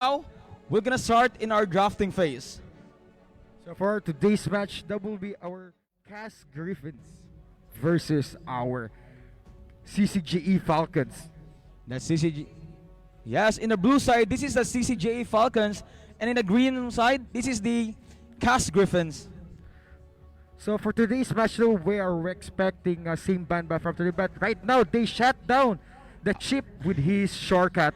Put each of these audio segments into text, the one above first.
Now, we're gonna start in our drafting phase. So for today's match, that will be our Cass Griffins versus our CCJE Falcons. The CCG. Yes, in the blue side, this is the CCJ Falcons, and in the green side, this is the Cass Griffins. So for today's match, though, we are expecting a same banba from today, but right now they shut down the chip with his shortcut.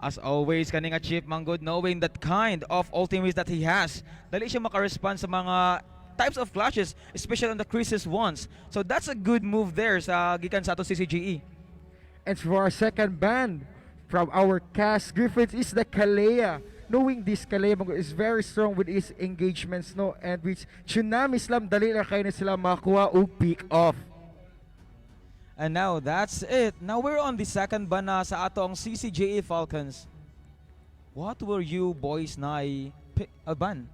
As always, kaning a Chip Manggod knowing that kind of ultimates that he has. Dali siya maka-respond sa mga types of clashes, especially on the crisis ones. So that's a good move there sa gikan sa ato CCGE. And for our second ban from our Cass Griffins is the Kalea. Knowing this Kalea Manggod is very strong with his engagements, no, and which Tsunami Slam dali na kayo na sila makuha o pick off. And now that's it. Now we're on the second ban na sa atong CCJA Falcons. What were you boys na ban?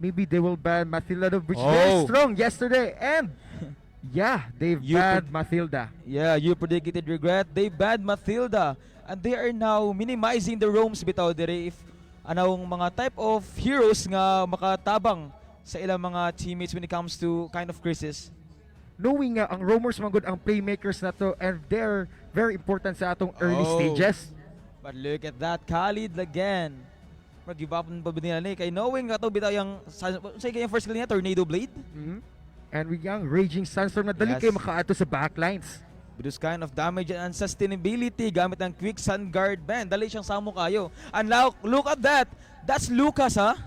Maybe they will ban Matilda, which very strong yesterday, and yeah, they've banned Matilda. Yeah, you predicted regret. They banned Matilda, and they are now minimizing the roams bitaw dire if anong mga type of heroes nga makatabang sa ilang mga teammates when it comes to kind of crisis. Knowing ang roamers man good ang playmakers na to, and they're very important sa atong early stages. But look at that, Khalid again. Mag-give up pa nila ni kay knowing nga to bitaw yung say kay first skill niya Tornado Blade. And with yung Raging Sandstorm na dali kay makaato sa backlines. With this kind of damage and sustainability gamit ang quick sun guard band, dali siyang samo kayo. And now, look at that. That's Lucas, ha?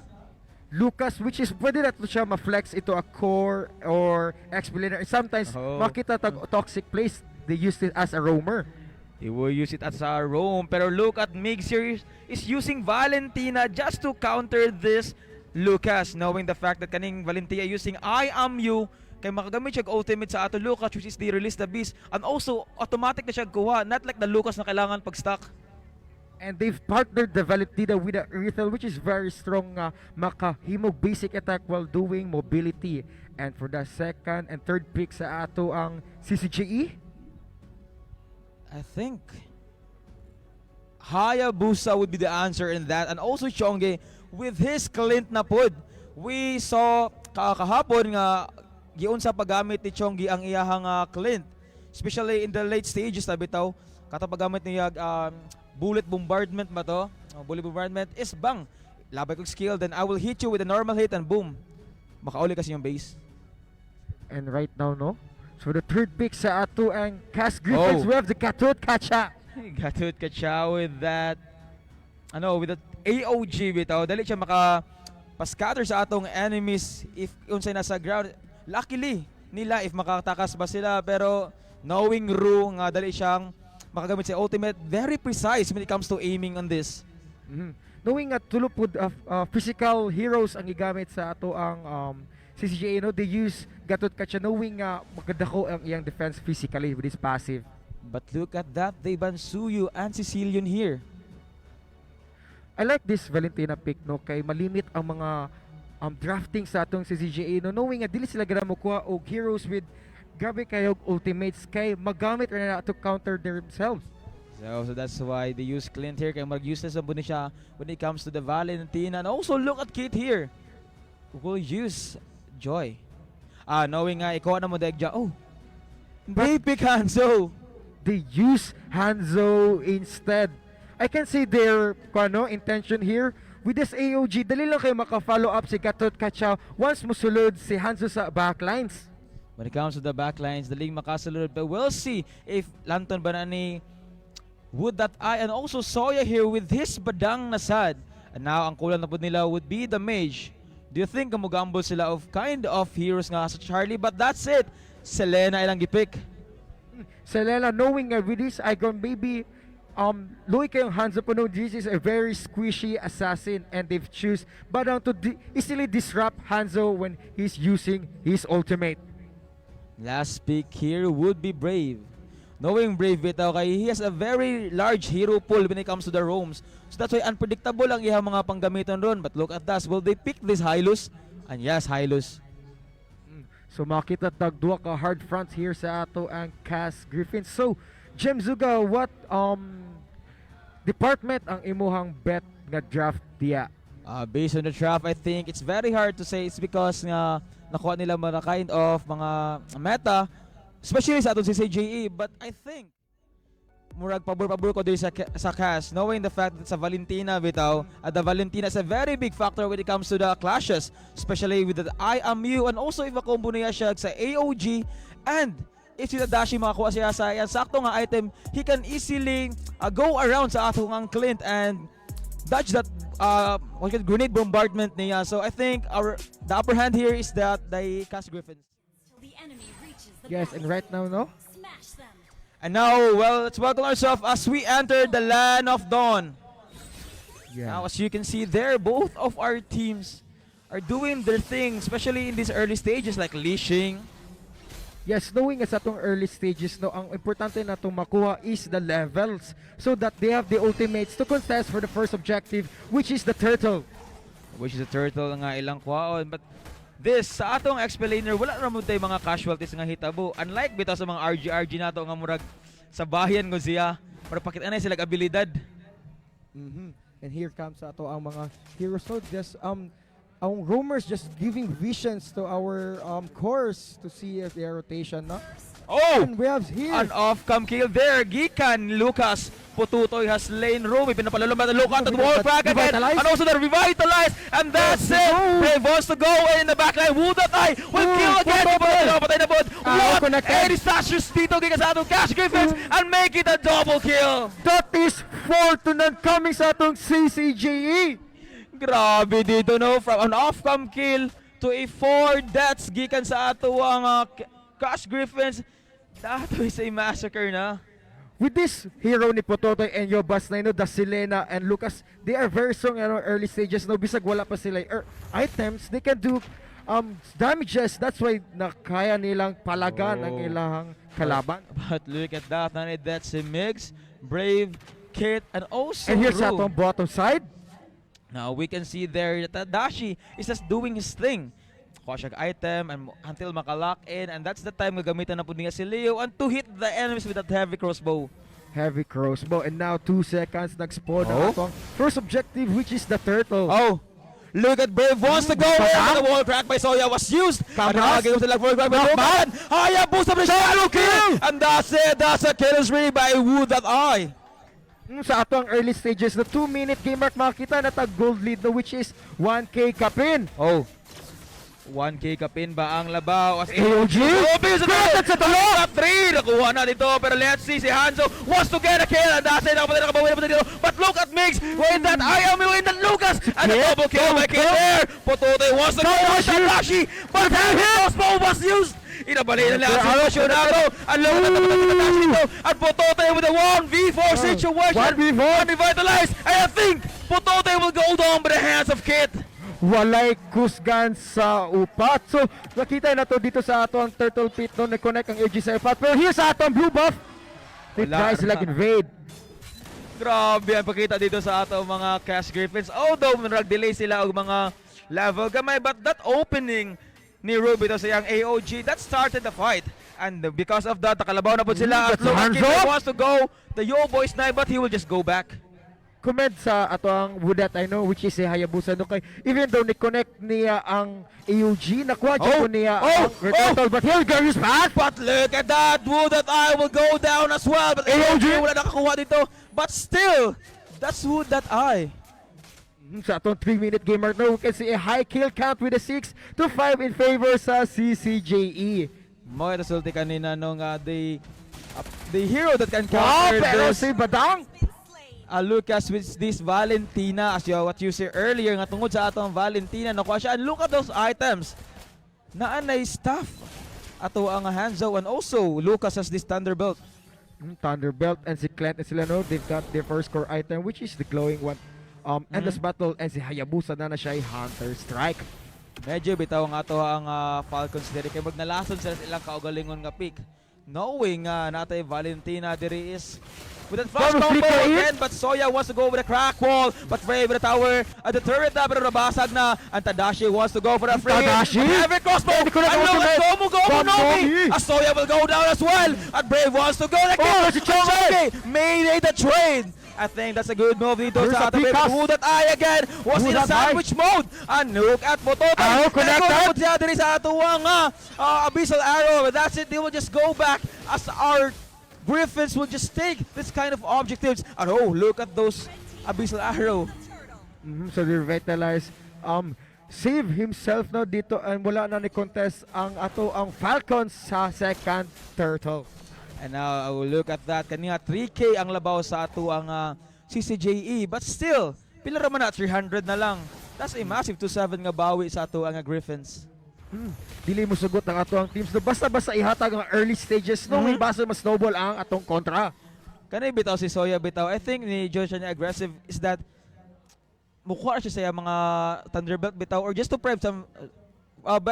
Lucas, which is pwede na to siya ma-flex ito a core or explainer. Sometimes makita toxic place, they use it as a roamer. He will use it as a roam. Pero look at Mig series is using Valentina just to counter this Lucas, knowing the fact that kaning Valentina using I am you kay makagamit siya ultimate sa ato Lucas, which is the release the beast, and also automatic na siya kuha, not like the Lucas na kailangan pag-stock. And they've partnered the Valentina with the Earthel, which is very strong makahimog basic attack while doing mobility. And for the second and third pick sa ato ang CCGE, I think Hayabusa would be the answer in that, and also Chonge with his Clint na pod. We saw kahapon nga giun sa paggamit ni Chongi ang iyahang Clint, especially in the late stages na bitaw katapagamit niya bullet bombardment ba to? Bullet bombardment is bang labay kong skill, then I will hit you with a normal hit and boom, makauli kasi yung base. And right now, no? So the third pick sa ato ang Cass Griffins, we have the Gatut Kacha. Gatut Kacha with that with that AOG bitaw, dali siya maka pa-scatter sa atong enemies if unsay nasa ground. Luckily nila if makatakas ba sila, pero knowing Ru nga dali siyang makagamit sa ultimate, very precise when it comes to aiming on this. Knowing nga tulupod physical heroes ang igamit sa ato ang CCJA, no, they use Gatut Kacha knowing nga magdako ang iyang defense physically with his passive. But look at that, they ban Suyu and Sicilian here. I like this Valentina pick, no, kay malimit ang mga drafting sa atong CCJA, no, knowing nga dili sila gana mokuha og heroes with grabe kayog ultimates kay magamit na to counter themselves. So that's why they use Clint here kay mag-useless ang buni siya when it comes to the Valentina. And also look at Kate here who will use Joy. Knowing nga ikaw na mo degja. They pick Hanzo. They use Hanzo instead. I can see their intention here with this AOG. Dali lang kayo maka-follow up si Gatut Kacha once musulod si Hanzo sa backlines. When it comes to the backlines, daling makasulod. But we'll see if Lanton ba na ni Wood That Eye, and also Soya here with his Badang Nasad. And now ang kulang na po nila would be the Mage. Do you think gamugambol sila of kind of heroes nga sa Charlie? But that's it. Selena ilang gipick. Selena knowing with this icon, maybe Loy kayong Hanzo po, no, this is a very squishy assassin, and they've choose Badang to easily disrupt Hanzo when he's using his ultimate. Last pick here would be Brave. Knowing Brave bitaw kay he has a very large hero pool when it comes to the roams. So that's why unpredictable ang iyang mga panggamitan ron. But look at that. Will they pick this Hylos? And yes, Hylos. So makita tagduwa ka hard fronts here sa ato ang Cass Griffins. So Jem Zuga, what department ang imuhang bet nga draft diya. Based on the draft, I think it's very hard to say. It's because nga nakuha nila mga kind of mga meta, especially sa atong Ccje. But I think murag pabor-pabor ko diri sa cast, knowing the fact that sa Valentina bitaw, at the Valentina is a very big factor when it comes to the clashes, especially with the IMU, and also if makombo niya siya sa AOG, and if si Tadashi makakuha siya sa yan sakto nga item, he can easily go around sa atong ang Clint and dodge that grenade bombardment niya. So I think the upper hand here is that the Cast Griffins. Yes, and right now, no? And now, well, let's welcome ourselves as we enter the land of dawn. Yeah. Now, as you can see there, both of our teams are doing their thing, especially in these early stages like leashing. Yes, knowing sa atong early stages, no, ang importante na itong makuha is the levels so that they have the ultimates to contest for the first objective, which is the turtle. Which is a turtle nga ilang kwaon. But this, sa atong explainer, wala naman tayo mga casualties nga hitabo. Unlike bitaw sa mga RG nato nga murag sa bayan ko siya, para pakita na sila abilidad. And here comes ato ang mga heroes. So just ang roamers just giving visions to our cores to see if their rotation, no? Oh! And we have here An off-cam kill there. Gikan, Lucas, Pututoy has slain Rumi. Pinapalalaman na Lucas at the wall crack again. And also the revitalize. And that's it. Brave wants to go in the backline. Wudat ay will kill again. Patay na bod. What? Any statues dito gikas sa atong Cash Griffins and make it a double kill. that is 4 to none coming sa atong CCJE. Grabe dito, no? From an off-cam kill to a 4 deaths gikan sa ato ang Cash Griffins. That is a massacre na. With this hero ni Pototoy and Yobas na the Selena and Lucas, they are very strong in early stages. No, bisag wala pa sila items, they can do damages. That's why nakaya nilang palagan ang ilang kalaban. But look at that. That's a mix. Brave, Kit, and also And here's Ru. atong bottom side. Now we can see there that Tadashi is just doing his thing. Kuha siya item and until makalock in, and that's the time gagamitan na po niya si Leo and to hit the enemies with that heavy crossbow. Heavy crossbow, and now 2 seconds nag-spawn ang atong first objective, which is the turtle. Oh! Look at Brave wants to go in, but the wall crack by Soya was used. And nakagigam sila for crack by Roman. Hayabusa pa siya! Kill! And that's it! That's a kill spree by Wood That Eye. Sa atong early stages, the 2-minute game mark makita na tag gold lead, no, which is 1K kapin. Oh! 1K kapin ba ang labaw? As AOG? Sa tulog! 3! Nakuha na dito. Pero let's see si Hanzo wants to get a kill. And that's it. Nakabawi na dito. But look at Mix. Wait that IMU in that Lucas. And the double kill by Kid there. Pototoy wants to go with Tadashi. But the crossbow was used. Inabalay na lang ang sitwasyon na ito. Ang low na Tadashi dito. At Pototoy with a 1v4 situation. 1v4. Revitalized. And I think Pototoy will go down by the hands of Kid. Walay kusgan sa upat. So, nakita na to dito sa ato ang turtle pit no, na-connect ang AG sa upat. Pero here's sa ato ang blue buff. They try sila invade. Grabe ang pakita dito sa ato mga Cash Griffins. Although nag-delay sila og mga level gamay, but that opening ni Ruby to sa yung AOG, that started the fight. And because of that, nakalabaw na po sila. At look, Kid wants to go the Yo Boy Snipe, but he will just go back. Comment sa ato ang Wudat I know, which is si Hayabusa no, kay even though ni-connect niya ang AUG, nakuha po niya ang turtle, but he'll get his back. But look at that, Wood That I will go down as well. But AOG wala nakakuha dito. But still, that's Wood That I. Sa atong 3-minute game mark no, we can see a high kill count with a 6-5 in favor sa CCJE. Mo resulti kanina nung the hero that can counter Pero this. si Badang Lucas with this Valentina, as what you said earlier, nga tungod sa atong Valentina, nakuha siya. And look at those items. Naanay stuff. Ato ang Hanzo, and also Lucas has this Thunderbolt. Thunderbelt and si Clint and sila no, they've got their first core item, which is the glowing one. Endless battle, and si Hayabusa na siya ay Hunter Strike. Medyo bitaw nga ato ang Falcons diri kay magnalason sila ilang kaugalingon nga pick. Knowing natay Valentina diri is with that flash combo again, but Soya wants to go with a crack wall, but Frey with the tower at the turret na, pero nabasag na, and Tadashi wants to go for a free. Heavy crossbow, and look at Gomu Nomi, as Soya will go down as well, and Brave wants to go, and Chonge made the trade, I think that's a good move dito Here's sa a ating Picas. Who That I again was Who in That I? sandwich mode. And look at Pototoy. Oh, connected. Siya din sa atuwang Abyssal Arrow. But that's it. They will just go back as our Griffins will just take this kind of objectives. And oh, look at those Abyssal Arrow. So revitalize save himself no dito and wala na ni contest ang Falcons sa second turtle. And now I will look at that. Kanina 3K ang labaw sa ato ang Ccje. But still, pila raman na 300 na lang. That's a massive 2-7 nga bawi sa ato ang Griffins. Dili mo sugot ang ang teams no basta-basta ihatag ang early stages no may basta mas snowball ang atong kontra. Kanina bitaw si Soya bitaw. I think ni Joshua niya aggressive is that mukha siya sa mga Thunderbolt bitaw or just to prep some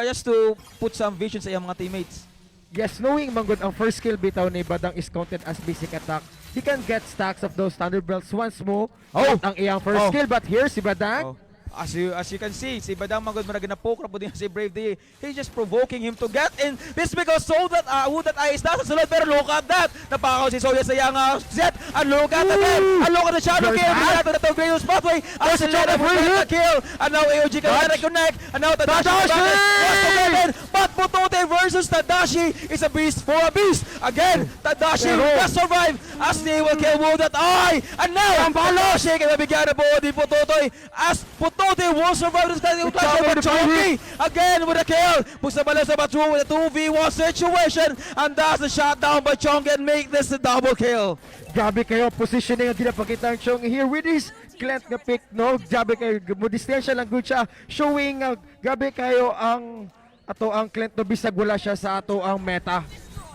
just to put some vision sa iyang mga teammates. Yes, knowing manggod ang first skill bitaw ni Badang is counted as basic attack. He can get stacks of those Thunderbolts once mo ang iyang first skill, but here si Badang As you can see, si Badang Magod marag na poke po din si Brave Day. He's just provoking him to get in. This because so that Who That I is nasa sulod, pero look at that. Napakaw si Soya sa iyang set. And look at that. And look at the shadow kill. Binato na ito Greyhouse pathway. And si Lena for the kill. And now AOG can reconnect. And now Tadashi was together. But Putote versus Tadashi is a beast for a beast. Again, Tadashi will survive as they will kill Who That I. And now, Tadashi can mabigyan na po di Putotoy as Putote will survive this kind of clash of Chongi again with a kill. Push the ball sa Batru with a 2v1 situation, and that's the shot down by Chongi and make this a double kill. grabe kayo positioning ang ginapakita ng Chong here with his Clint na pick no. Grabe kayo mo distansya lang good siya showing grabe kayo ang ang Clint no bisag wala siya sa ang meta.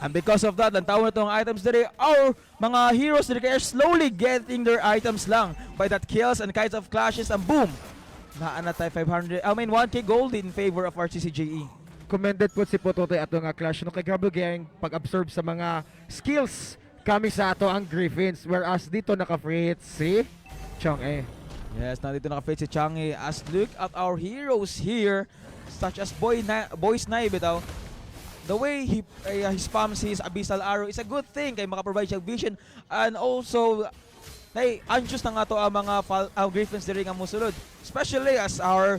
And because of that, ang tawag na itong items diri, our mga heroes diri are slowly getting their items lang by that kills and kinds of clashes, and boom! Naana tayo 1k gold in favor of our Ccje. Commended po si Pototoy ato nga clash no kay grabe gayang pag-absorb sa mga skills kami sa ang Griffins, whereas dito naka-free hit si Chong. Yes, nandito naka-fit si Changi. As look at our heroes here, such as Boy Snipe bitaw. The way he spams his Abyssal Arrow is a good thing kay maka-provide siya vision, and also anxious na nga to ang mga Griffins diri nga musulod. Especially as our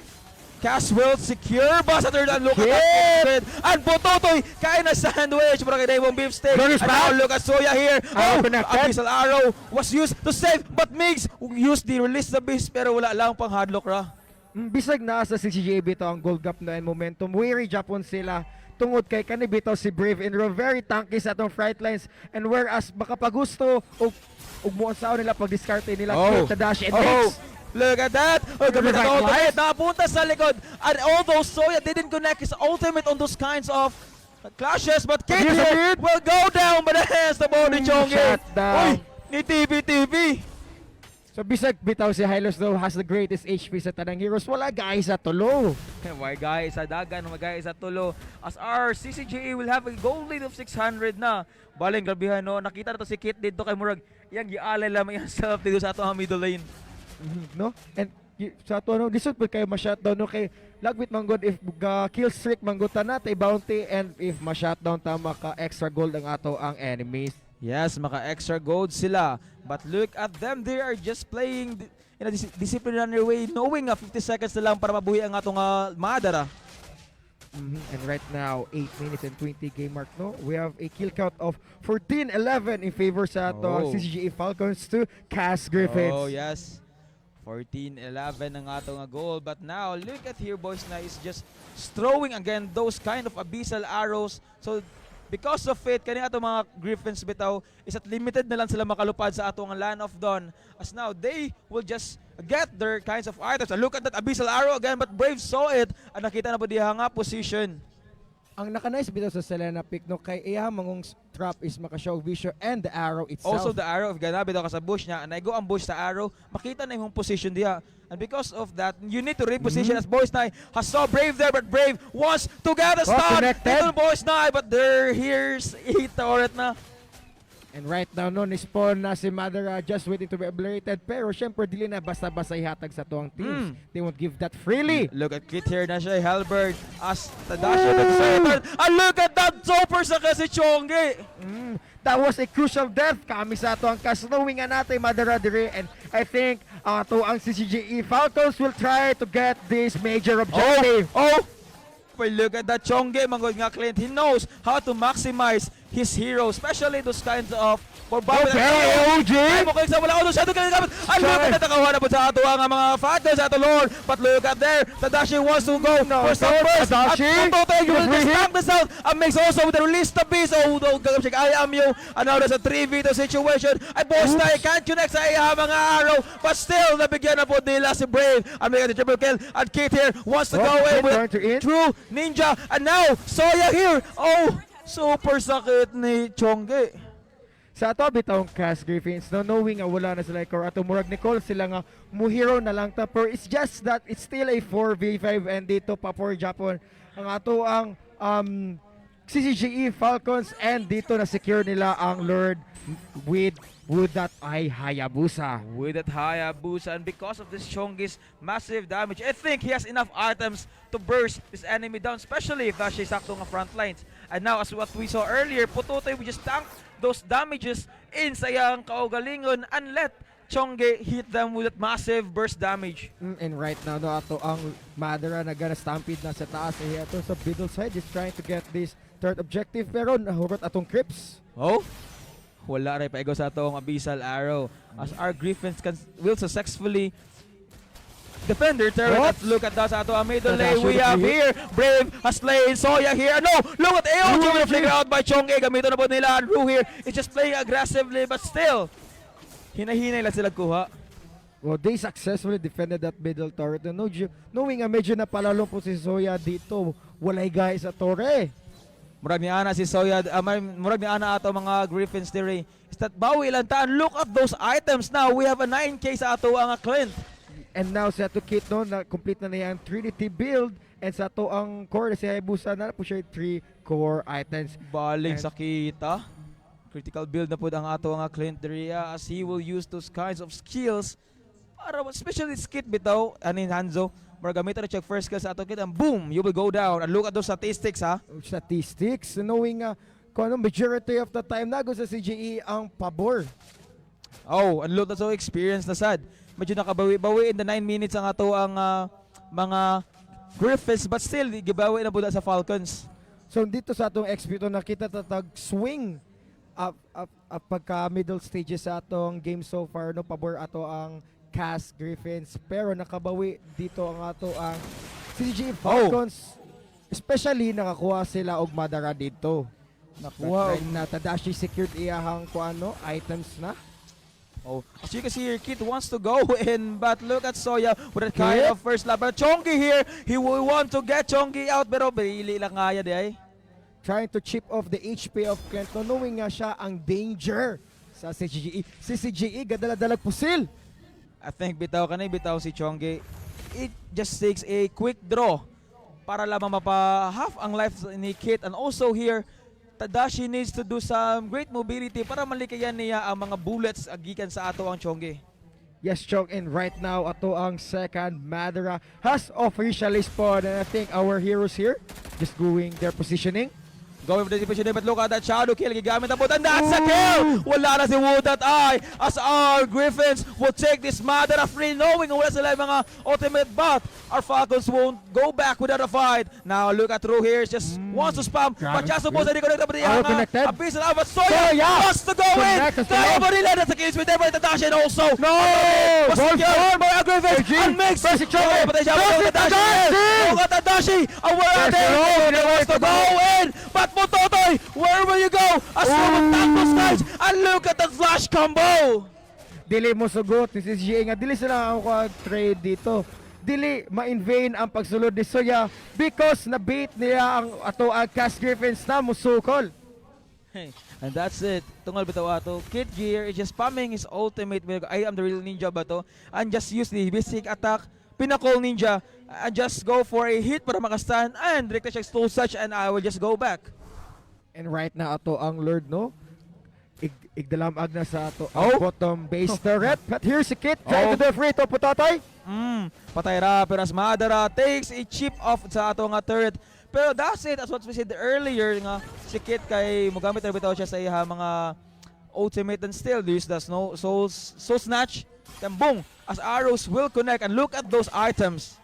cast will secure ba sa third, and look at that. And Pototoy kain na sandwich para kay Daewon Beefsteak. And now look at Soya here. Abyssal Arrow was used to save, but Migs used the release the beast pero wala lang pang hardlock ra. Bisag na sa Ccje bitaw ang gold gap na and momentum. Weary Japon sila tungod kay kani bitaw si Brave and Raw very tanky sa atong fright lines, and whereas baka pagusto ug mo sa nila pag discard nila Tadashi and Mix. Look at that! Gamit ang ultimate, nakapunta sa likod. And although Soya didn't connect his ultimate on those kinds of clashes, but Kate here will go down by the hands of Body Chongi. Uy, ni TV. So bisag bitaw si Hylos though has the greatest HP sa tanang heroes. Wala guys sa tulo. Why guys sa dagan, why guys sa tulo. As our Ccje will have a gold lead of 600 na. Baling grabihan no. Nakita na to si Kit dito kay Murag. Yang gialay lamang yung self dito sa atong middle lane. No? And sa ato no, lisod po kayo ma-shutdown no kay lagwit manggod if kill streak manggutan na tay bounty, and if ma-shutdown ta maka extra gold ang ato ang enemies. Yes, maka extra gold sila. But look at them, they are just playing in a disciplinary way, knowing 50 seconds na lang para mabuhi ang atong Madara. And right now, 8 minutes and 20 game mark no. We have a kill count of 14-11 in favor sa ato Ccje Falcons to Cass Griffins. Oh yes. 14-11 ang atong goal, but now look at here boys na is just throwing again those kind of Abyssal Arrows. So because of it, kani ato mga Griffins bitaw is at limited na lang sila makalupad sa atong Land of Dawn, as now they will just get their kinds of items. And look at that Abyssal Arrow again, but Brave saw it and nakita na po diha nga position. Ang naka-nice bitaw sa Selena pick no kay iya mangong trap is maka-show vision and the arrow itself. Also the arrow, if ganabi daw ka sa bush niya, and I go ang bush sa arrow, makita na yung position diha. And because of that, you need to reposition as Boys Nai has saw Brave there, but Brave wants to get a stun. Ito Boys Nai, but here's a turret na. And right now no, ni-spawn na si Madara just waiting to be obliterated, pero syempre dili na basta-basta ihatag sa tuwang teams. They won't give that freely. Look at Kit here na siya, Halberd as Tadashi and look at that Zoper sa kasi Chongi. That was a crucial death kami sa ato ang knowing nga natin Madara dire, and I think ato ang Ccje Falcons will try to get this major objective. But look at that Ccje, mangod nga Clint. He knows how to maximize his hero, especially those kinds of OG! Ay mo kayo sa wala ko doon siya doon kaya gamit. Ay look at natakawa na po sa ato ang mga fighters sa ato Lord. But look at there, Tadashi wants to go for some first. At Totoy will just knock this out and makes also with the release the beast. Oh, gagawin siya I am you. And now there's a 3v2 situation. Ay boss tayo, can't connect sa iya mga arrow. But still, nabigyan na po nila si Brave. And may the triple kill. And Kit here wants to go in with True Ninja. And now, Soya here. Oh, super sakit ni Ccje. Sa ato bitawng Cast Griffins, no, knowing nga wala na sila core ato murag Nicole sila nga muhero na lang ta, pero it's just that it's still a 4v5 and dito pa for Japon ang ato ang Ccje Falcons, and dito na secure nila ang Lord with that Hayabusa. With that Hayabusa, and because of this Ccje's massive damage, I think he has enough items to burst this enemy down, especially if Dashi sakto nga front lines. And now, as what we saw earlier, Putotoy we just tank those damages in sayang kaugalingon and let Ccje hit them with that massive burst damage. And right now, no, ato ang Madara na gonna stampede na sa taas. Eh, ato sa middle side is trying to get this third objective, pero nahurot atong Crips. Oh? Wala rin paigo sa atong Abyssal Arrow. As our Griffins will successfully defend their turret. At look at that sa ato ang middle lane. We have here, Brave has slain Soya here. No! Look at AOG will figure out by Ccje. Gamito na po nila. And Ru here is just playing aggressively, but still, hinahinay lang sila kuha. Well, they successfully defended that middle turret. And knowing nga medyo napalalong po si Soya dito, walay guys sa torre. Murag ni Ana si Soya, murag ni Ana ato mga Griffins dire. Is that bawi lang ta. Look at those items now. We have a 9k sa ato ang Clint. And now sa ato Kit, no, na complete na niya ang Trinity build, and sa ato ang core si Hayabusa na po siya 3 core items. Baling sa kita. Critical build na po ang ato ang Clint dire, as he will use those kinds of skills para especially skit bitaw anin Hanzo. Mura gamitan na check first kill sa ato Kit, and boom, you will go down. And look at those statistics ha. Statistics, knowing kung ano majority of the time nago sa Ccje ang pabor. Oh, and look, that's so experience na sad. Medyo nakabawi-bawi in the 9 minutes ang ato ang mga Griffins, but still gibawi na po sa Falcons. So dito sa atong XP to nakita tatag swing up pagka middle stages sa atong game so far, no, pabor ato ang Cast Griffins, pero nakabawi dito ang ato ang Ccje Falcons. Especially nakakuha sila og Madara dito. Nakuha na Tadashi secured iyahang kuano items na. Oh, as you can see here, Kit wants to go in, but look at Soya with that kind of first lap. But Ccje here, he will want to get Ccje out, pero bili lang kaya di ay. Trying to chip off the HP of Clint, knowing nga siya ang danger sa Ccje. Si Ccje gadala-dalag pusil. I think bitaw si Ccje. It just takes a quick draw para lamang mapa half ang life ni Kit, and also here Tadashi needs to do some great mobility para malikayan niya ang mga bullets agikan sa ato ang Ccje. Yes, Chong, and right now ato ang second Madara has officially spawned, and I think our heroes here just doing their positioning. Going for the position, but look at that shadow kill. Gigamit ang butan. That's a kill! Wala na si Wood at eye. As our Griffins will take this Madara free, knowing wala sila mga ultimate, but our Falcons won't go back without a fight. Now look at Ru here. Just wants to spam. But just suppose na di connected pa niya. Connected. Abyssal but Soya wants to go in. Dahil ba nila na sa kills with Deborah Tadashi, and also No! by our Griffins and makes Ccje. Patay siya with Tadashi. Look at Tadashi. Aware there. He wants to go in. But Putotoy, where will you go? As you will tap those guys, and look at that flash combo! Dili mo sugot ni Ccje nga dili sila ang trade dito. Dili ma-invain ang pagsulod ni Soya because na-bait niya ang ato ang Cast Griffins na musukol. Hey, and that's it. Tungal bitaw ato. Kit Gear is just spamming his ultimate. I am the real ninja ba to? And just use the basic attack, Pinnacle Ninja, and just go for a hit para makastan, and direct siya stole such, and I will just go back. And right now ato ang Lord, no? Igdalamag na sa ato ang bottom base turret. But here's si Kit trying to do free to Putotoy. Patay ra, pero as Madara takes a chip off sa ato nga turret. Pero that's it, as what we said earlier nga si Kit kay mogamit na bitaw siya sa iya mga ultimate and still use the soul snatch. Then boom, as arrows will connect and look at those items.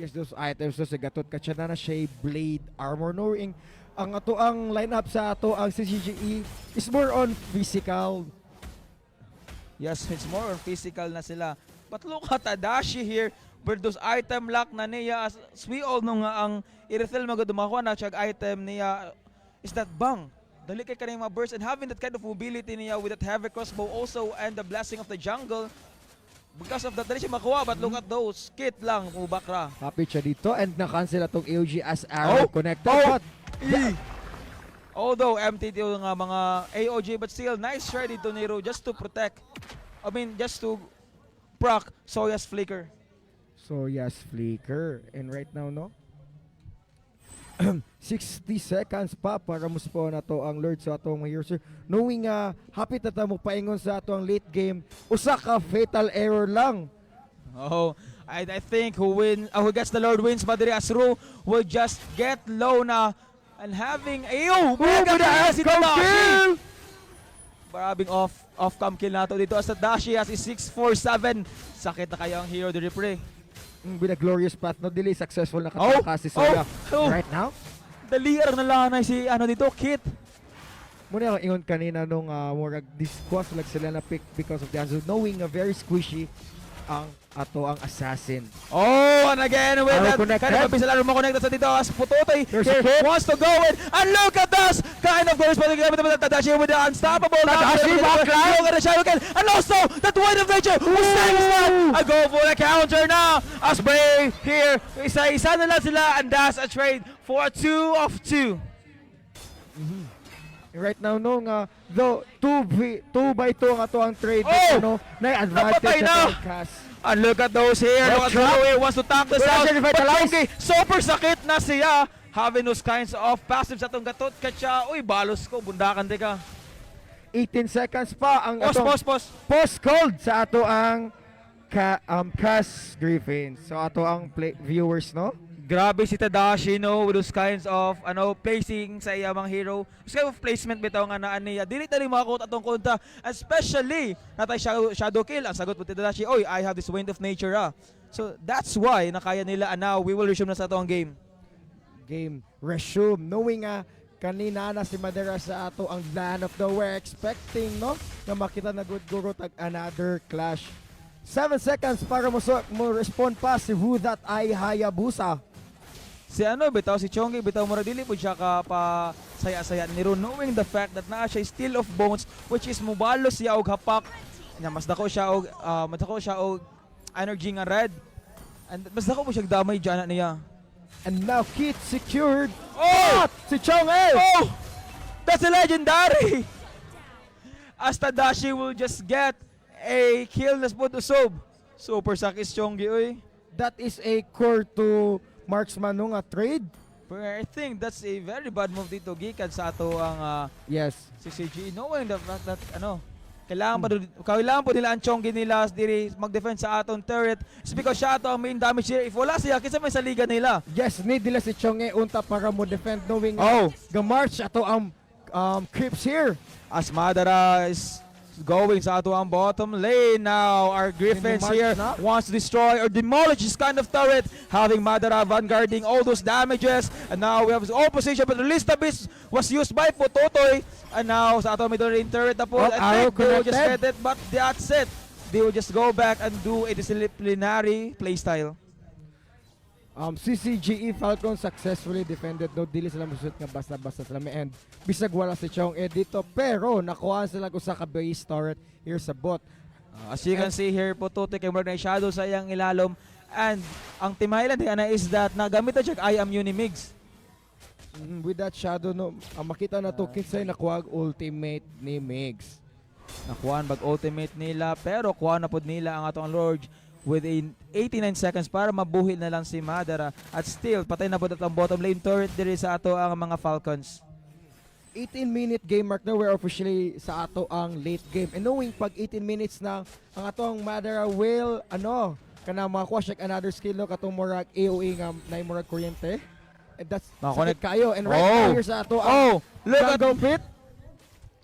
Yes, those items sa gatot ka siya na siya blade armor, knowing ang ato ang lineup sa ato ang Ccje is more on physical. Yes, it's more on physical na sila. But look at Tadashi here where those item lock na niya, as we all know nga ang i-refill magod makuha na siya item niya is that bang. Dali kay kanang mga burst and having that kind of mobility niya with that heavy crossbow also and the blessing of the jungle. Because of that, dali siya makuha, but look at those. Kit lang, mubakra. Happy siya dito and na-cancel atong AOG as arrow connected. But although MTT nga mga AOG, but still nice try dito ni Ro just to protect. Just to proc Soya's flicker. So yes, flicker. And right now, no? 60 seconds pa para muspawn na to ang Lord sa atong mga heroes. Knowing hapit na mo paingon sa atong late game, usa ka fatal error lang. Oh, I think who gets the Lord wins, but as Ro will just get low na and having mega kill si Tadashi. Maraming off-cam kill nato dito as Tadashi as is 647. Sakit na kayo ang hero de repre. With a glorious path, no delay, successful na kataka si Soya. Right now, daliar na lanay si dito, Kit. muna ang ingon kanina nung murag discuss like sila na pick because of the answer, knowing very squishy ang ato ang assassin. Oh, and again with that kind of mabisa lalo mo-connected sa dito as Putotoy here wants to go in and look at this kind of corresponding gamit naman Tadashi with the unstoppable Tadashi backline! Look at the shadow kill and also that Wind of Nature who's saying that a go for the counter now as Bray here isa na lang sila and that's a trade for 2 of 2. Right now no nga though 2 by 2 ang ato ang trade na advantage na. sa cast. And look at those here. Look at Joey wants to tank this out. But Chongi, super sakit na siya. Having those kinds of passives atong gatot katsa. Uy, balos ko. Bundakan di ka. 18 seconds pa ang Post cold sa ato ang Cass Griffin. So ato ang viewers, no? Grabe si Tadashi, no, with those kinds of placing sa iyang hero. This kind of placement bitaw nga naan niya. Dili tali makakot atong konta, especially natay shadow kill. Ang sagot po Tadashi, oy, I have this Wind of Nature So that's why nakaya nila and now we will resume na sa atong game. Resume, knowing kanina na si Madera sa ato ang land of the we're expecting, no? Na makita na good guro tag another clash. 7 seconds para mo respond pa si Who That I Hayabusa. Si bitaw si Chongi bitaw mura dili po siya ka pa saya-saya ni Ron knowing the fact that naa siya Steel of Bones which is mubalos siya og hapak. Mas dako siya og energy nga red. And mas dako po siya damay diyan niya. And now Kit secured. Si Chong That's a legendary. As Tadashi will just get a kill na spot usob. Super sakis Chongi oy. That is a core to marksman nung trade. But I think that's a very bad move dito gikan sa ato ang Ccje knowing the fact that kailangan po nila ang Chongi nila diri mag-defend sa aton turret. It's because siya ato ang main damage here. If wala siya kinsa may sa liga nila. Yes, need nila si Chongi unta para mo defend knowing ga-march ato ang creeps here. As Madara is going sa ato ang bottom lane now. Our Griffins here wants to destroy or demolish this kind of turret. Having Madara vanguarding all those damages. And now we have his own position but release the beast was used by Putotoy. And now sa ato middle lane turret na po. I think they will just get it but that's it. They will just go back and do a disciplinary playstyle. Ccje Falcon successfully defended, no dili sila musut nga basta-basta sila may end bisag wala si Chong dito pero nakuha sila ko sa base turret here sa bot. As you can see here Putotoy kay murag na shadow sa iyang ilalom and ang Team Highland is that nagamit na siya I am Unimigs. With that shadow no makita na to kinsay nakuha ultimate ni Migs. Nakuha bag ultimate nila pero kuha na pod nila ang atong Lord with 89 seconds para mabuhil na lang si Madara at still patay na po ang bottom lane turret diri sa ato ang mga Falcons. 18-minute game mark na we're officially sa ato ang late game and knowing pag 18 minutes na ang ato ang Madara will kana makuha siya another skill no katong murag AOE nga na murag kuryente That's Nakakonect. sakit kayo. And right Oh. now, here's sa ato Oh, look at Jungle Pit.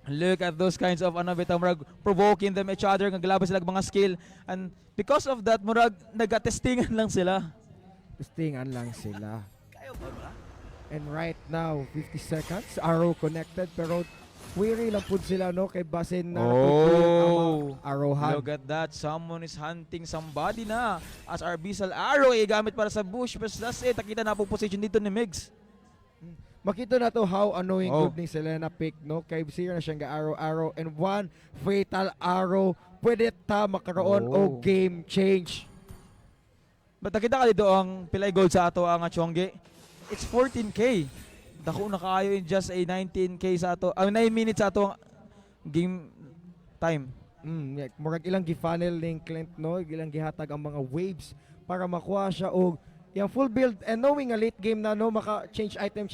Look at those kinds of bitaw murag provoking them each other nga galaban sila mga skill, and because of that murag nagatestingan lang sila. Testingan lang sila. And right now, 50 seconds, arrow connected, pero weary lang po sila, no? Kay basin na Oh, arrowhan. look at that, someone is hunting somebody na as our Bisal arrow gamit para sa bush, but that's it, nakita na po position dito ni Migs. Makita na to how annoying Oh. good ni Selena pick, no? Kay sira na siyang arrow and one fatal arrow pwede ta makaroon Oh. o game change. But nakita ka dito ang pilay gold sa ato ang Ccje. It's 14k. Dako na kaayo in just a 19k sa ato. 9 minutes sa ato ang game time. Murag ilang gi-funnel ning Clint, no? Ilang gihatag ang mga waves para makuha siya og yung full build, and knowing a late game na, no, maka change item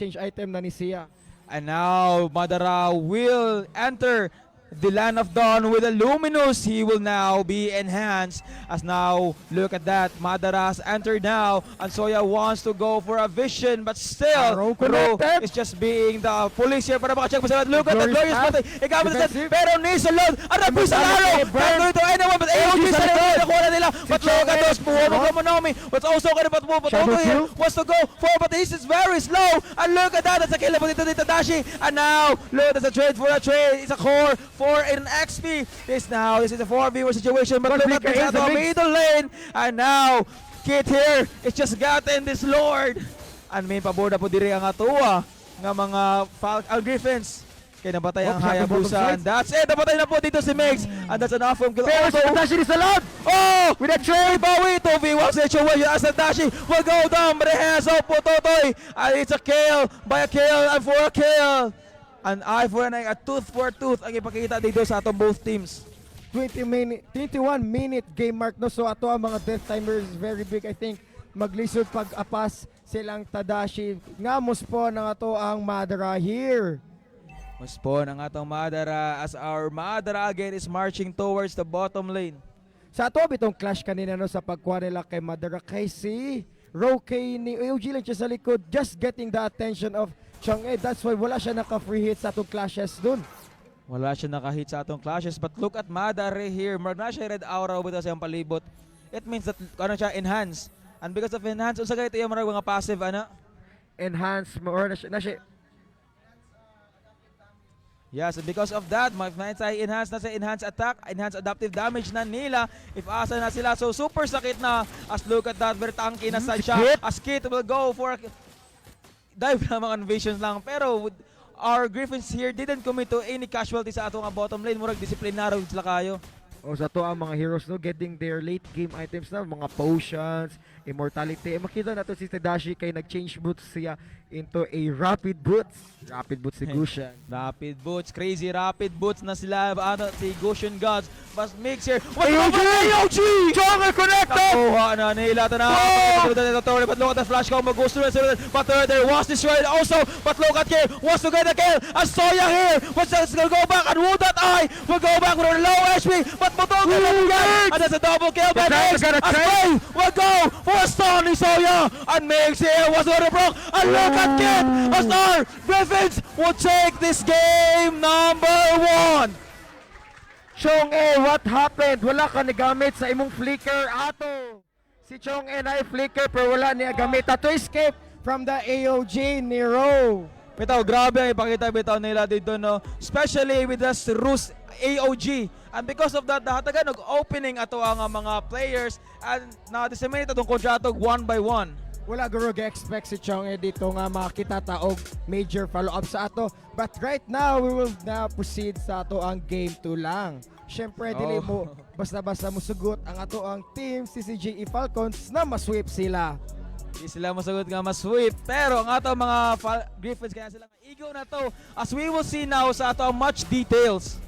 na ni siya. And now Madara will enter the land of dawn with a luminous. He will now be enhanced as now look at that, Madara has entered now and Soya wants to go for a vision, but still Arrow connected. is just being the police here para makacheck pa sila. Look at the Glorious glorious pass. play. Ikamit sa Defensive. pero ni Salon ang rapi sa Immortality, arrow. burn. Can't go to anyone but AOG AOG sa sa likod. likod. Nakuha na nila. But look at Ccje, those Puhuno no? Komonomi. What's also going to Shadow here Q. wants to go for, but he's just very slow. And look at that, that's a kill po dito Dashi. And now look, that's a trade for a trade. It's a core for an XP. This is a 4v1 situation, but look at this Is at the the mix. middle lane. And now Kit here is just gotten this Lord. And may paboda po diri ang atuwa nga mga Griffins. Kaya nabatay ang Oh, shot the bottom Hayabusa. side. And that's it. Nabatay na po dito si Mix. And that's an off-home kill. Pero Also, sa Dashi ni Salon! oh! With a trade! Bawi 2v1 situation as Dashi will go down, but it has up po Totoy. And it's a kill by a kill and for a kill. An eye for an eye, a tooth for a tooth ang ipakita dito sa atong both teams. 21-minute game mark, no? So ato ang mga death timers very big, I think. Maglisod pag-apas silang Tadashi. Ngamos po ng ato ang Madara here. Muspon ang atong Madara as our Madara again is marching towards the bottom lane. Sa ato bitong clash kanina, no, sa pagkuha nila kay Madara, kay si Roque ni AOG lang siya sa likod, just getting the attention of Ccje. That's why wala siya naka-free hit sa atong clashes dun. Wala siya nakahit sa atong clashes, but look at Madara here. Marag na siya red aura with us yung palibot. It means that ano siya enhance. And because of enhance, unsa kay ito yung mga passive ana? Enhance mo or na siya. Yes, and because of that, enhance na sa enhance attack, enhance adaptive damage na nila. If asa na sila, so super sakit na. As look at that, very tanky na sa siya. Kit. As Kit will go for dive na mga invasions lang. Pero our Griffins here didn't commit to any casualty sa atong bottom lane. Murag disiplinaro sila kayo. O sa to ang mga heroes, no, getting their late game items na, mga potions, immortality. Makita na to si Tadashi kay nag-change boots siya into a rapid boots. Rapid boots si Gushan. Rapid boots, crazy rapid boots na sila. Ano, si Goshen Gods. But mix here. AOG! AOG! Ccje connected! Nakuha na nila ito na. But look at the flash combo goes through. But there was destroyed also. But look at here. Wants to get the kill. And Soya here. What's going to go back? And would that eye will go back with a low HP. But Motog again. And that's a double kill by Mix. got a As May will go for a stun ni Soya. And Mix here was on the broke. And look at Kit. As our Griffins will take this game number 1. Ccje, what happened? Wala ka nagamit sa imong flicker ato. Si Ccje na flicker pero wala niya gamit to escape from the AOG ni Ro. Bitaw, grabe ang ipakita bitaw nila dito, no? Especially with this Rus AOG. And because of that, nahatagan opening ato ang mga players and na-disseminate itong kontratog 1 by 1. Wala guro ga-expect si Ccje dito nga makita taog major follow-up sa ato. But right now, we will now proceed sa ato ang game 2 lang. Siyempre, dili mo basta-basta musugot ang ato ang team Ccje Falcons na masweep sila. Di sila masagot nga masweep. Pero ang ato mga Griffins kaya sila ego na to. As we will see now sa ato ang match details.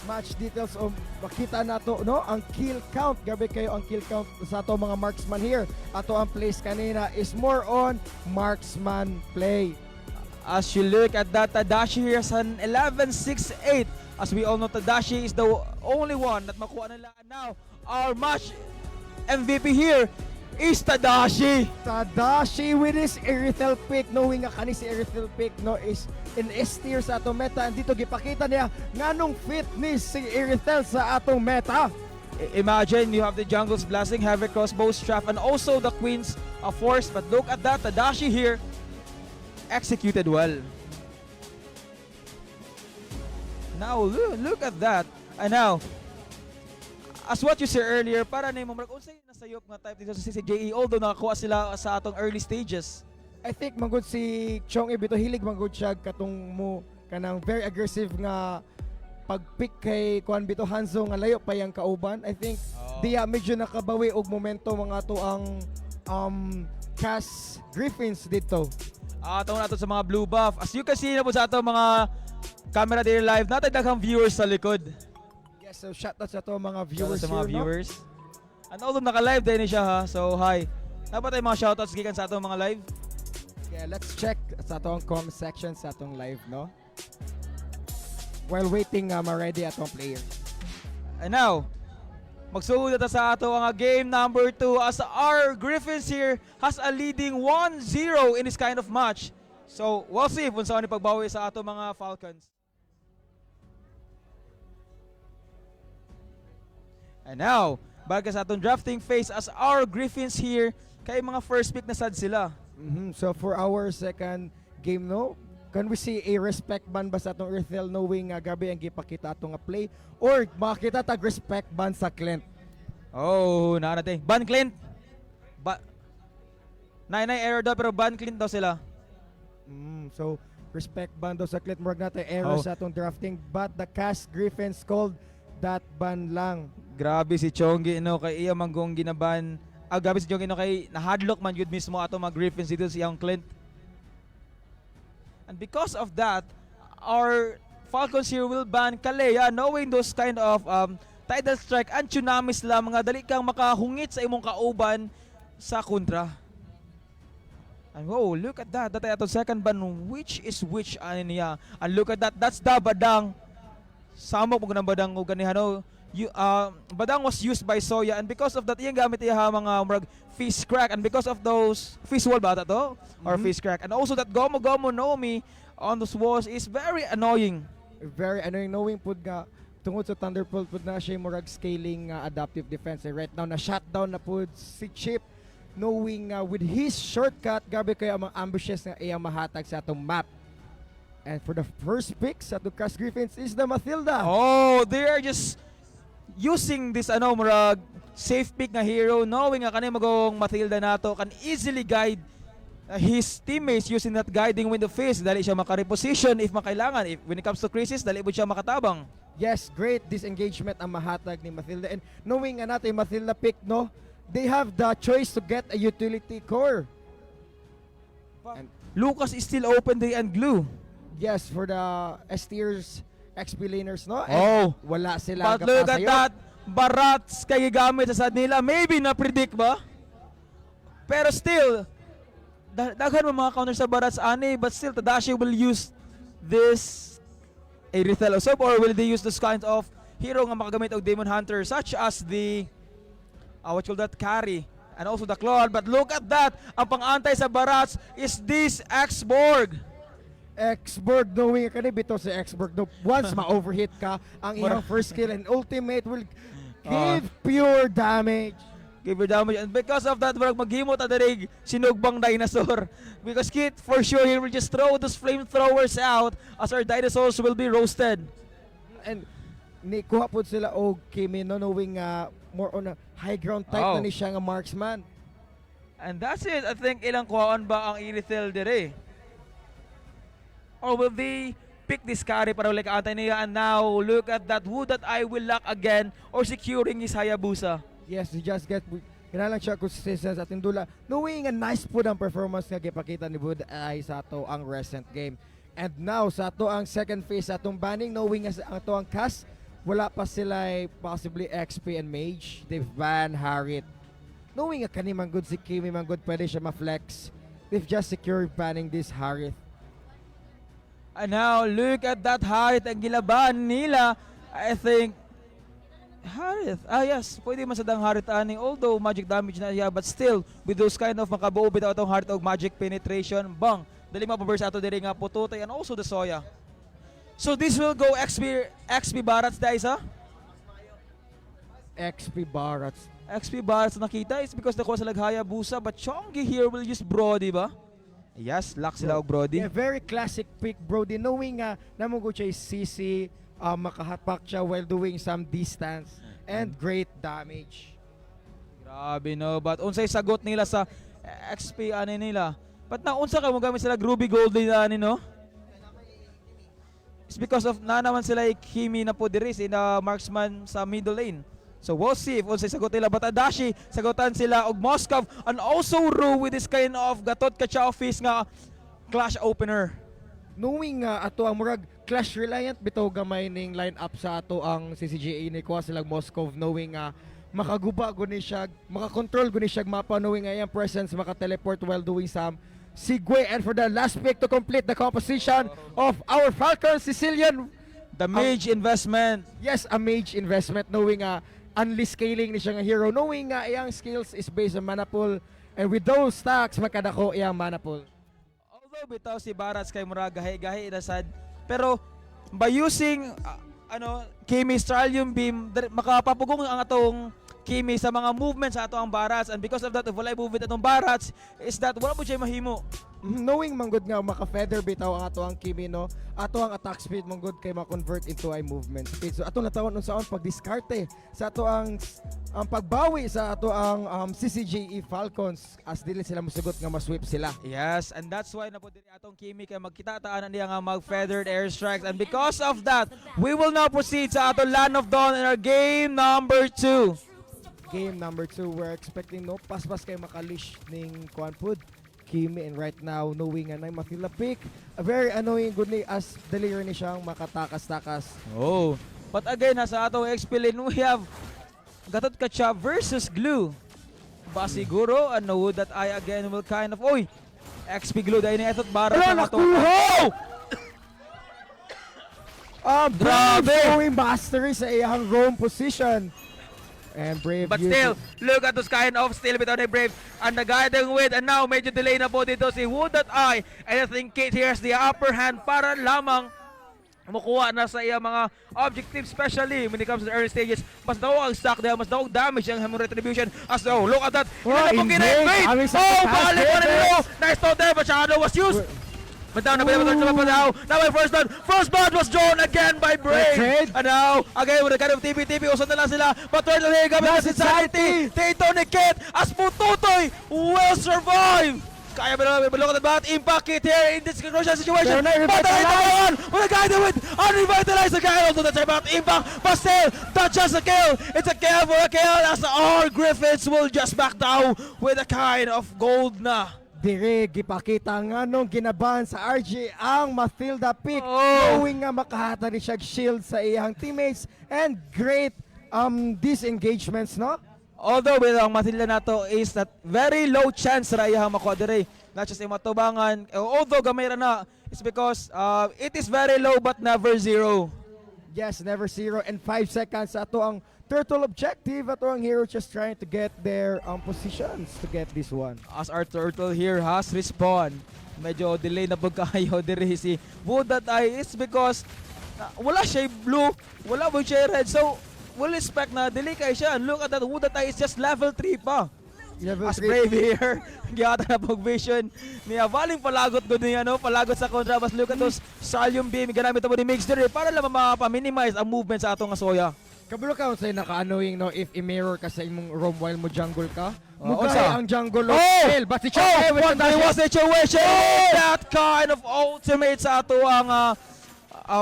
Match details o makita na to, no? Ang kill count, gabi kayo ang kill count sa ato mga marksman here. Ato ang plays kanina is more on marksman play. As you look at that, Tadashi here has an 11-6-8. As we all know, Tadashi is the only one that makuha nila. And now, our match MVP here is Tadashi. Tadashi with his Irithel pick, knowing nga kani si Irithel pick no is in S tier sa atong meta, and dito gipakita niya nganong fitness si Irithel sa atong meta. Imagine you have the jungle's blessing, Havoc crossbow strap, and also the Queen's force. But look at that, Tadashi here executed well. Now look at that. And now, as what you said earlier, para na yung mga unsay nasayop nga type dito sa Ccje, although nakakuha sila sa atong early stages. I think manggod si Ccje bito hilig manggod siya katong mo kanang very aggressive nga pag-pick kay kuan bito Hanzo nga layo pa yang kauban. I think diya medyo nakabawi og momento mga to ang Cass Griffins dito. Tawag natin sa mga blue buff. As you can see na po sa atong mga camera there live, natin daghang viewers sa likod. Yes, so shoutout sa to mga viewers Sa mga here, viewers. And although naka-live din siya ha, so hi. Dapat tayo mga shoutouts gikan sa atong mga live. No? Yeah, let's check sa atong comment section sa atong live, no? While waiting ma-ready atong player. And now, magsugod na ta sa ato ang game number 2 as our Griffins here has a leading 1-0 in this kind of match. So, we'll see kung saan ni pagbawi sa ato mga Falcons. And now, baga sa atong drafting phase as our Griffins here, kay mga first pick na sad sila. So for our second game, no? Can we see a respect ban ba sa atong Irithel, knowing gabi ang gipakita atong play, or makita tag respect ban sa Clint? Oh, natin. Ban Clint. Nay error daw pero ban Clint daw sila. So respect ban daw sa Clint, murag natin error sa atong drafting, but the Cass Griffins called that ban lang. Grabe si Chongi no kay iya manggong ginaban. Grabe si Chongi no kay nahadlock man yun mismo ato mga Griffins dito si Young Clint. And because of that, our Falcons here will ban Kalea, knowing those kind of tidal strike and tsunamis lang, mga dali kang makahungit sa imong kauban sa kontra. And whoa, look at that. Datay atong second ban, which is which ano niya. And look at that, that's the badang. Samok mo ng badang o ganihano. Badang was used by Soya, and because of that, iyang gamit iya mga murag fish crack, and because of those fish wall ba to or fish crack, and also that Gomu Nomi on those walls is very annoying. Very annoying, knowing pud nga tungod sa Thunderbolt pud na siya murag scaling adaptive defense. And right now na shutdown na pud si Chip, knowing with his shortcut gabi kay ang mga ambushes nga iyang mahatag sa atong map. And for the first pick sa atong Cass Griffins is the Mathilda. Oh, they are just using this murag safe pick nga hero, knowing nga kanay magong Mathilda nato can easily guide his teammates using that guiding window phase. Dali siya makareposition if makailangan. If when it comes to crisis, dali po siya makatabang. Yes, great disengagement ang mahatag ni Mathilda. And knowing nga natin Mathilda pick, no, they have the choice to get a utility core. And Lucas is still open day and glue. yes, for the S tiers XP laners, no? Oh, And wala sila but look at that. Barats kay gamit sa sad nila. Maybe na-predict ba? Pero still, daghan mo mga counter sa Barats ani, but still Tadashi will use this Irithel Usopp, or will they use this kind of hero nga makagamit og Demon Hunter such as the what you call that, carry, and also the Claw. But look at that, ang pang-antay sa Barats is this X-Borg. X-Borg, knowing ka bito si X-Borg, no, once ma-overhit ka, ang iyong first skill and ultimate will give pure damage. Give her damage, and because of that, maghimot at the sinugbang dinosaur. Because Kit, for sure, he will just throw those flamethrowers out as our dinosaurs will be roasted. And ni kuha po sila og Kimi, no, knowing more on a high ground type na ni siya nga marksman. And that's it. I think ilang kuhaan ba ang Irithel dire? Or will they pick this carry para like antay niya? And now, look at that. Would that I will lock again or securing his Hayabusa? Yes, you just get kinalang siya consistent sa ating dula. Knowing a nice po ang performance nga gipakita ni Wood ay sa ato ang recent game. And now, sa ato ang second phase sa atong banning, knowing nga ang ato ang Cass, wala pa sila possibly XP and Mage. They've banned Harit. Knowing nga kanimang good si Kimi, man good pwede siya ma-flex. They've just secured banning this Harit. And now, look at that height ang gilaban nila. I think Harith. Yes. Pwede man sa dang Harith ani. Although magic damage na yeah, but still with those kind of makabuo bitaw atong Harith og magic penetration, bang. Dali mapaburst ato diri nga pututay and also the Soya. So this will go XP Barats guys ha? XP Barats. XP Barats nakita is because nakuha sa Hayabusa but Chongi here will use Brody ba? Yes, lock sila og Brody. Yeah, very classic pick, Brody. Knowing namugo siya CC, makahatpak siya while doing some distance and great damage. Grabe no, but unsay sagot nila sa XP ani nila? But na unsa kay mo gamit sila Ruby Gold din ani no? It's because of na naman sila Kimi na po diri in marksman sa middle lane. So we'll see if unsay sagot nila, but Adachi sagutan sila og Moskov and also Ru with this kind of gatot Ccje office nga clash opener. Knowing ato ang murag clash reliant bitaw gamay ning lineup sa ato ang Ccje ni kuha silang Moskov, knowing makaguba guni siya, makakontrol guni siya mapa, knowing iyang presence maka-teleport while doing some Ccje. And for the last pick to complete the composition of our Falcon Sicilian, The mage investment. yes, a mage investment, knowing unli scaling ni siya nga hero, knowing iyang skills is based on mana pool, and with those stacks makadako iyang mana pool. Although bitaw si Barats kay murag gahi-gahi na sad, pero by using Kimi Stralium Beam makapapugong ang atong Kimi sa mga movements sa ato ang Barats, and because of that if wala movement atong Barats is that wala po siya mahimo. Knowing manggod nga maka-feather bitaw ang ato ang Kimi, no, ato ang attack speed manggod kay ma-convert into ay movement speed. So ato natawon unsaon pagdiskarte sa ato ang pagbawi sa ato ang Ccje Falcons as dili sila mosugot nga ma-sweep sila. Yes, and that's why na po diri atong Kimi kay magkita-taanan niya nga mag-feathered airstrikes, and because of that we will now proceed sa ato Land of Dawn in our game number 2. Game number 2, we're expecting no paspas kay makalish ning Kwanpud Kimi, and right now knowing nga nay mafila pick, a very annoying good ni as deliver ni siyang makatakas-takas. Oh, but again sa atong XP lane we have gatot Ccje versus Glue. Ba siguro ano that I again will kind of XP Glue dahil ni etot bara sa ato. Brave Grabe! showing mastery sa iyang roam position. And Brave But using- still, look at those kind of still bitaw ni Brave and nag-guiding with, and now medyo delay na po dito si Wood at I, and I think Kate here has the upper hand para lamang makuha na sa iya mga objectives, especially when it comes to the early stages. Mas daw ang stock dahil mas daw damage ang Hammer Retribution. As look at that. Oh, Hindi na po invade. kina-invade. Kami sa Oh, taas, balik pa rin Davis. nilo. Nice throw there, but Shadow was used. But down na now may first blood. First blood was drawn again by Brave. Trade. And now, again with the kind of TP, usap na lang sila. But turn away, gamit That's na Insanity. Tito ni Kit, as Pututoy will survive. Kaya ba look at that impact Kit here in this crucial situation. Pero na-revitalize. But the guy with unrevitalized the guy also that's about impact. But still, not just a kill. It's a kill for a kill as all Griffins will just back down with a kind of gold na. Dire gipakita nga nung ginaban sa RG ang Mathilda pick, Oh. knowing nga makahata ni siya shield sa iyang teammates, and great disengagements, no? Although ang Matilda nato is that very low chance ra iyang makuha dire. Not just matubangan. Although gamay ra na, it's because it is very low but never zero. Yes, never zero, and 5 seconds ato ang turtle objective. Ato ang hero just trying to get their positions to get this one. As our turtle here has respawned. Medyo delay na pagkayo dire si Wood that I is because wala siya blue, wala mo siya red. So we'll expect na delay kay siya. Look at that, Wood that I is just level 3 pa. Level As 3. Brave here, giyata na pag-vision niya. Valing palagot ko niya, no? Palagot sa kontra. Mas look at those Salium Beam. Ganamit mo ni Mix dire para lang mapa-minimize ang movement sa atong Soya. Kabalo ka unsay naka-annoying, no, if i-mirror ka sa imong roam while mo jungle ka. Oo, Mugay unsa? ang jungle Oh! kill, but si Ccje with What the was the situation? That kind of ultimate sa ato ang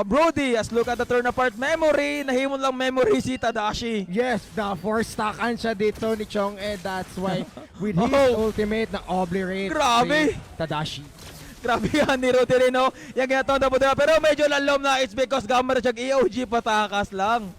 Brody. As look at the turn apart memory. Nahimon lang memory si Tadashi. Yes, na 4-stackan siya dito ni Chong, and that's why with his Oh. ultimate na obliterate Grabe. si Tadashi. Grabe yan ni Rudy rin, no? Yung ginatawag na po diba? Pero medyo lalom na. It's because gamar siya EOG patakas lang.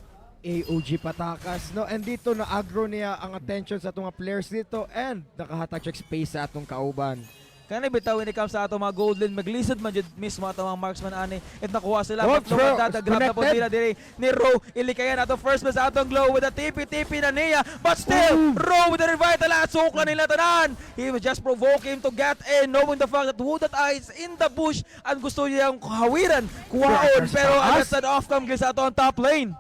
AOG patakas, no, and dito na agro niya ang attention sa atong mga players dito, and nakahatag siya space sa atong kauban. Kani bitaw when it comes sa ato mga gold lane, maglisod man jud mismo ato mga marksman ani. At nakuha sila. Oh, But look at that, the grab na po connected. nila diri ni Ro. Ilikayan ato first place sa atong glow with a TP na niya. But still, Ro with the revitalize. Sukla nila tanan. He was just provoking him to get in, knowing the fact that Wooded Eye is in the bush and gusto niyang hawiran, kuhaon. Pero that's an off-cam kill sa ato ang top lane.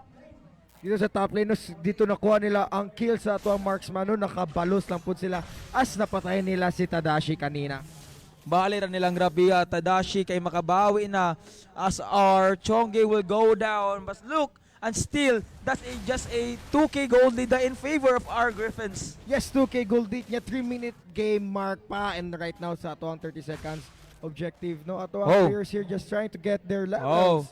Dito sa top lane, dito nakuha nila ang kill sa ato ang marksman. No, nakabalos lang po sila as napatayin nila si Tadashi kanina. Bali ra nilang Rabia, Tadashi kay makabawi na as our Ccje will go down. But look, and still, that's just a 2K gold lead in favor of our Griffins. Yes, 2K gold lead niya, 3-minute game mark pa, and right now sa ato ang 30 seconds objective, no? Ato ang players here just trying to get their levels.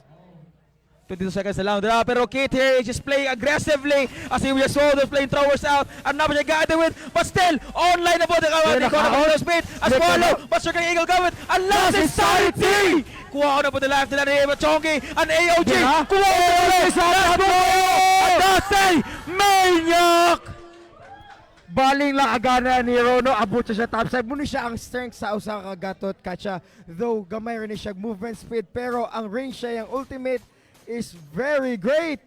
22 seconds na lang. Pero Kit here is just playing aggressively as he just saw the flamethrowers out. And now siya gather with, but still, online na po. They got a speed. As follow, but Sir Kang Eagle coming. And last is Sanity! Kuha ko na po the life nila ni Ccje and AOG. Kuha ko na sa and that's a maniac! Baling lang agana ni Rono, abot siya topside. Muna siya ang strength sa usa ka gatot Ccje. Though gamay rin siya movement speed, pero ang range siya, yung ultimate is very great.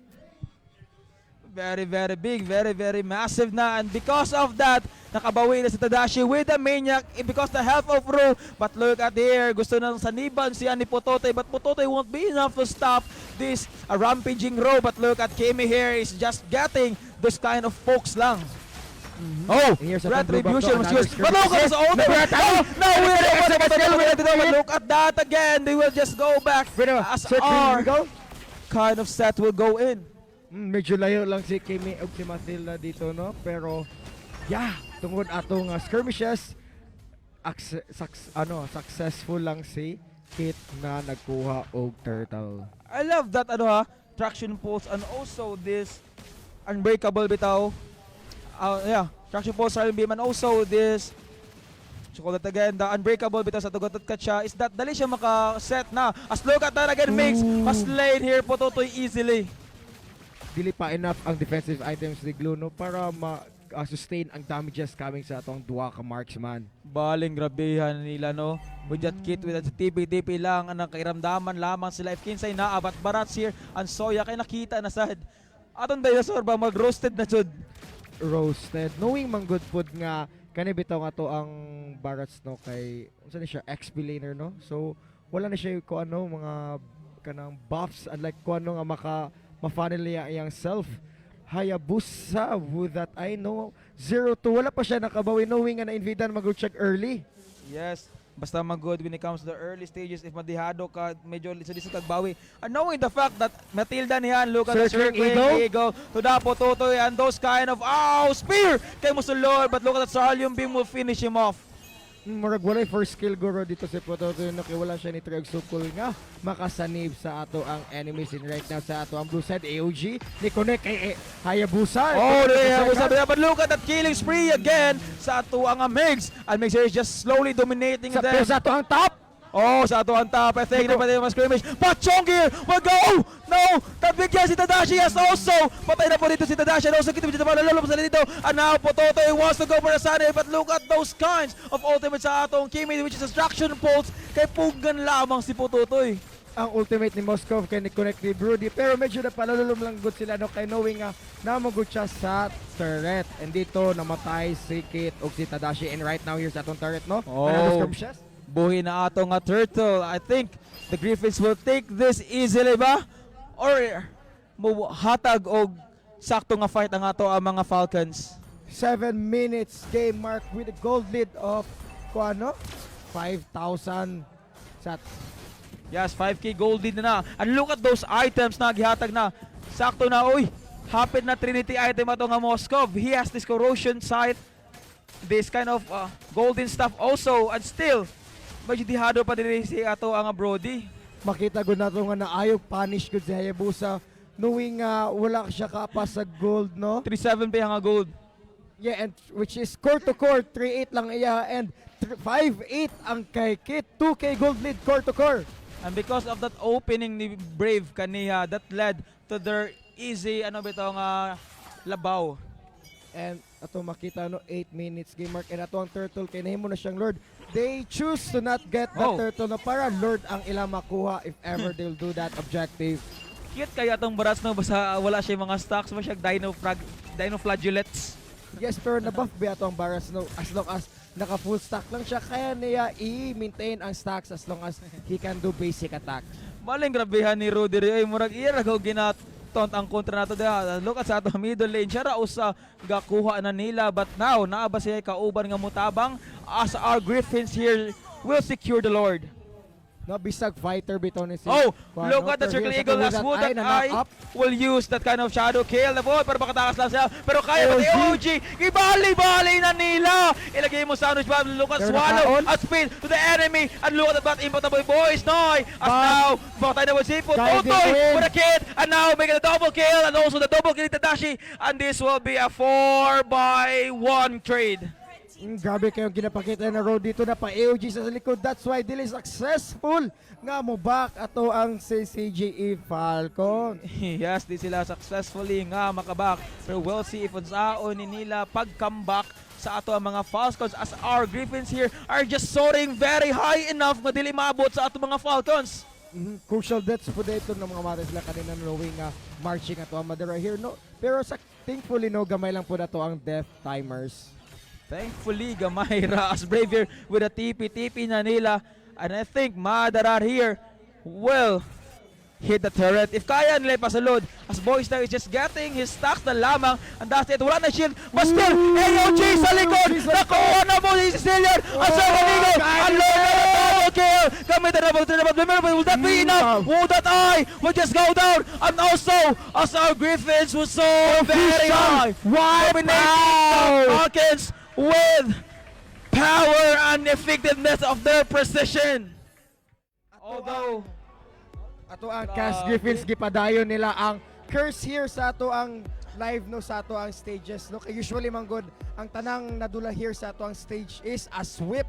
Very, very big, very, very massive na. And because of that, nakabawi na si Tadashi with the Maniac because the help of Ro. But look at here, gusto nang saniban siya ni Pototoy. But Pototoy won't be enough to stop this rampaging Ro. But look at Kimi here is just getting this kind of pokes lang. Oh, Here's a retribution was another used. But look at his own. No, but look at that again. They will just go back as our kind of set will go in. Medyo layo lang si Kimi o si Matilda dito, no? Pero, yeah, tungod atong skirmishes, successful lang si Kit na nagkuha og turtle. I love that traction pulse and also this unbreakable bitaw. Yeah, traction pulse Silent Beam and also this so call that again, the unbreakable bitaw sa tugot at Ccje is that dali siya maka-set na. As look at that again, makes mas lane here Pototoy easily. Dili pa enough ang defensive items ni Glue, no, para ma-sustain ang damages coming sa atong duwa ka marksman. Baling grabehan nila, no? With that Kit, with that TP lang, ang kairamdaman lamang sila. If kinsay naabat Barats here, ang Soya kay nakita na sad. Atong dinosaur ba mag-roasted na jud? Roasted. Knowing man good food nga, kani bitaw nga to ang Barats, no, kay, unsa ni siya, XP laner, no? So, wala na siya ko ano, mga kanang buffs, unlike ko ano nga ma-funnel niya iyang self. Hayabusa with that I know 0-2, wala pa siya nakabawi, knowing nga na-invadan mag-check early. Yes, basta mag-good when it comes to the early stages. If madihado ka, medyo lisa-lisa kagbawi. And knowing the fact that Matilda niyan, look at the circling eagle to the Pototoy and those kind of, spear! Kay Musulor, but look at that Sarlium Beam will finish him off. Murag walay first skill guro dito si Pototoy, nakiwala siya ni Treg Sukul nga makasanib sa ato ang enemies in right now sa ato ang blue side. AOG ni connect kay Hayabusa. Hayabusa, but look at that killing spree again sa ato ang Migs. And Migs here is just slowly dominating them. Sa ato ang top. Sa ato ang top, I think na pati yung scrimmage. But Ccje will go! No! Tagbigyan si Tadashi, yes also! Patay na po dito si Tadashi. And also kita dito malalulong sa dito. And now Pototoy wants to go for a Sunny. But look at those kinds of ultimates sa atong Kimi, which is distraction pulse. Kay Pugan lamang si Pototoy. Ang ultimate ni Moskov kay ni-connect ni Brody. Pero medyo napalalulong lang good sila, no, kay knowing nga namagot siya sa turret. And dito namatay si Kit o si Tadashi. And right now here's atong turret, no? Buhi na ato nga turtle. I think the Griffins will take this easily ba? Or hatag og sakto nga fight ang ato ang mga Falcons. 7 minutes game mark with a gold lead of 5,000 sat. Yes, 5K gold lead na. And look at those items na gihatag na. Sakto na, hapit na Trinity item ato nga Moskov. He has this corrosion sight, this kind of golden stuff also, and still medyo dihado pa din si ato ang Brody. Makita gud nato nga naayog punish gud si Hayabusa, knowing wala siya kapas sa gold, no? 3-7 pa nga gold. Yeah, and which is core to core, 3-8 lang iya, and 5-8 ang kay Kit, 2K gold lead core to core. And because of that opening ni Brave kaniya, that led to their easy labaw. And ato makita 8 minutes game mark, and ato ang turtle kay nahimo na siyang Lord. they choose to not get the Oh. turtle no para Lord ang ilang makuha if ever they'll do that objective. Cute kaya tong baras no, basta wala siya mga stocks, ba siya dino flagellates. Yes, pero nabuff ba ito ang Baras no as long as naka full stack lang siya, kaya niya i-maintain ang stacks as long as he can do basic attack. Maling grabehan ni Rudy ay murag ira go ginatont ang kontra nato da. Look at sa ato middle lane, siya ra usa gakuha na nila, but now naaba siya kauban nga mutabang as our Griffins here will secure the Lord. No, bisag fighter bitaw ni si Oh, Juan, look no? at the Pero Circle here's Eagle the last wood that na knock I up. will use that kind of shadow kill na boy, pero makatakas lang siya. Pero kaya pati OG. OG, ibali-bali na nila. Ilagay mo sandwich bomb, look at Pero swallow, nakaon. at speed to the enemy, and look at that impact na boys, Noy. As But- now, bakit na with Seafood, Guiding Totoy in. with a kid, and now making a double kill, and also the double kill to Dashi, and this will be a 4-by-1 trade. Grabe kayong ginapakita na road dito na pa AOG sa likod. That's why dili successful nga mo back ato ang Ccje Falcon. Yes, di sila successfully nga makabak. Pero we'll see if unsaon ni nila pag-comeback sa ato ang mga Falcons as our Griffins here are just soaring very high enough nga dili maabot sa ato mga Falcons. Crucial deaths po dito ng mga mares lang kanina knowing marching ato ang Madara here no. Pero sa thankfully no gamay lang po na to ang death timers. Thankfully, gamay ra as Brave here with a TP na nila. And I think Madarar here will hit the turret. If kaya nila pasalod, as Boystar is just getting his stacks na lamang. And that's it, wala na shield. But still, AOG sa likod! Nakuha na mo si Sicilian! Ang second eagle! Ang low na double kill! Gamit na double kill. But remember, will that be enough? Will that eye will just go down? And also, as our Griffins was so very high. Dominating the Falcons with power and effectiveness of their precision. Although, Ato ang Cast Griffins gipadayon nila ang curse here sa ato ang live no sa ato ang stages no. Kay usually man good ang tanang nadula here sa ato ang stage is a sweep.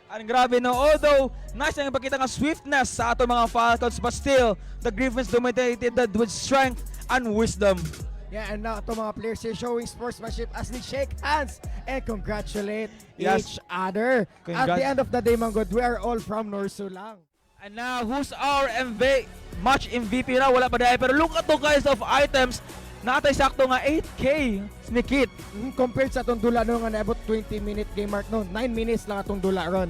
ang grabe no, although nice ang ipakita nga swiftness sa ato mga Falcons, but still, the Griffins dominated that with strength and wisdom. Yeah, and now ito mga players here showing sportsmanship as they shake hands and congratulate Yes. each other. At the end of the day, man good, we are all from Norsu lang. And now, who's our match MVP na? Wala pa dahil. Pero look at the guys of items. Natay sakto nga 8K. Sneakit. Compared sa itong dula no, nga naabot 20-minute game mark no, 9 minutes lang atong dula ron.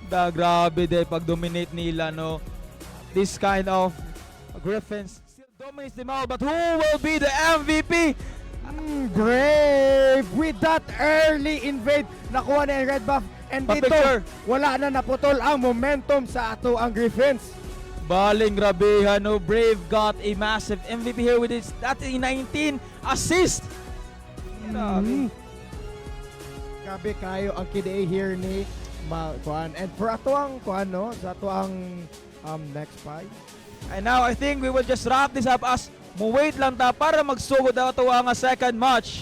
Grabe dahil pag-dominate nila, no. This kind of Griffins still dominates them all. But who will be the MVP? Brave with that early invade. Nakuha na yung red buff. And But dito, Victor, wala na naputol ang momentum sa ato ang Griffins. baling grabehan, no. Brave got a massive MVP here with his 19 assist. Grabe. Grabe kayo ang KDA here ni Kuan. And for ato ang Kuan, no? Sa ato ang next fight. And now I think we will just wrap this up as muwait lang ta para magsugod na ito ang second match.